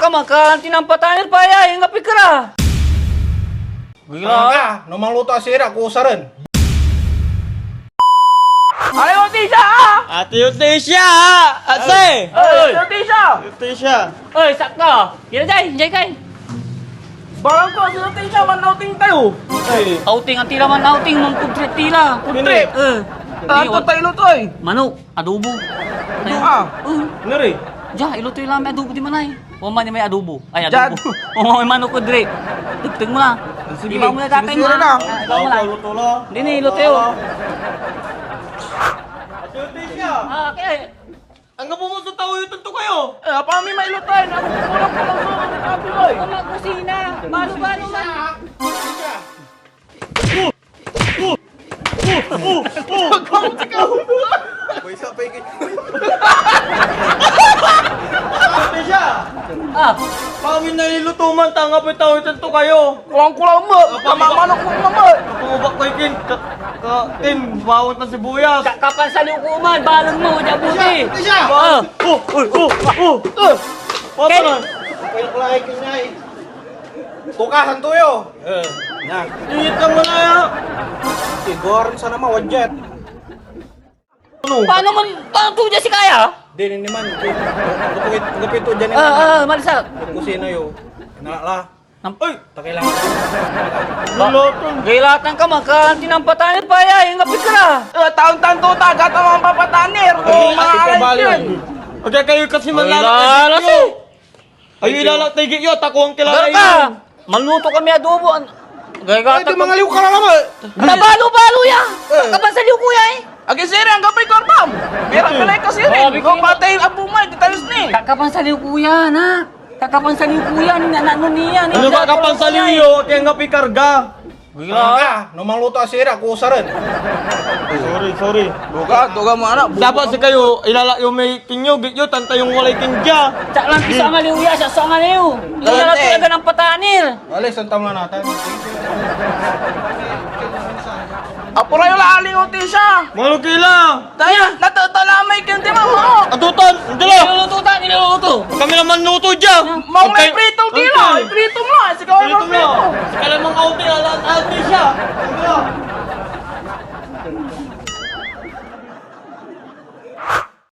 ka maka tinampatayan pa ya, yung pikra. Tama ka, numang luto asira, kusa rin. Ayaw, Tisha! Ate Yutisha! Ate! Ay, Tisha! Yutisha! Oy, sakto. Kira jay, jay kay. Barang ko, sino Tisha, manauting tayo. Outing ang tila man outing mong kudrit tila. Trip! Ato tayo lutoy. Manok, adobo. Nari? Ja, ilutoy lang may adobo di manay. O man may adobo. Ay, Jan. adobo. O may manok kudrit. Tugtog mo na. Sige. Ibaw mo na tatay mo. Sige na. Ibaw mo na. Luto lang. Hindi ni ilutoy. Ate Yutisha! Ah, okay. Ang mo sa tao yung tunto kayo! Apa mi mailutoy? Nakukulang ko lang sa mga kapiloy. Mga kusina. Balo-balo man. Yutisha! Ah, Pangin na niluto man, tanga pa tao yung tunto kayo! Kulang-kulang mo. Tamamanok mo naman. Pumubak ko yung kin, bawat na sibuyas! kapan sa lukuman, balon mo, jabuti. Ah, Pato na! Kaya kinyay. Tukasan tuyo. Ingit ka mo na ya! Sigor sa nama wajet. paano tuja si Kaya? Din ini man. Gupit to dyan ni Malisa. kusina yo. Nala. Ay! Takilang. Lulotong! Gailatan ka maka tinampatayan pa ya, yung pikra. Taon-taon to, tagat ang mga papatanir. O mga alas yun. Okay, kayo kasi Lalas manlalak eh. Ay, ilalak tayo yun, ako ang kilala Dar ka. Maluto kami adobo. Gailatan ka. Mangaliw ka lang naman. Balo-balo ya. Kapan sa liw kuya eh. Agi siri ang gabay korbam. Bira ka lang kasi rin. Kung patay ang bumay, detayos ni. Kapan sa liw kuya na. Kakapan sa liw kuya ni ano niya. Ano ba kapang saliyo? Kaya nga pikarga! Tama ka, numang luto asira, kusa rin. Sorry. Duga mo anak. Dapat sa kayo, ilalak yung may kinyo, gityo, tanta yung walay kinja. Tsak lang pisa nga liw ya, sa nga liw. Yung na talaga ng patanir. Alis, ang tama natin. Apura yung lali o Tisha. Malo kila! Tayo, natatalamay ka hindi mo. Atutan! Dala! Niluluto. Kami naman nuto dyan! Mau may pritong tila. Pritong mo. Sigaw Prito mo mo! prito. Kala mong auti, alat siya!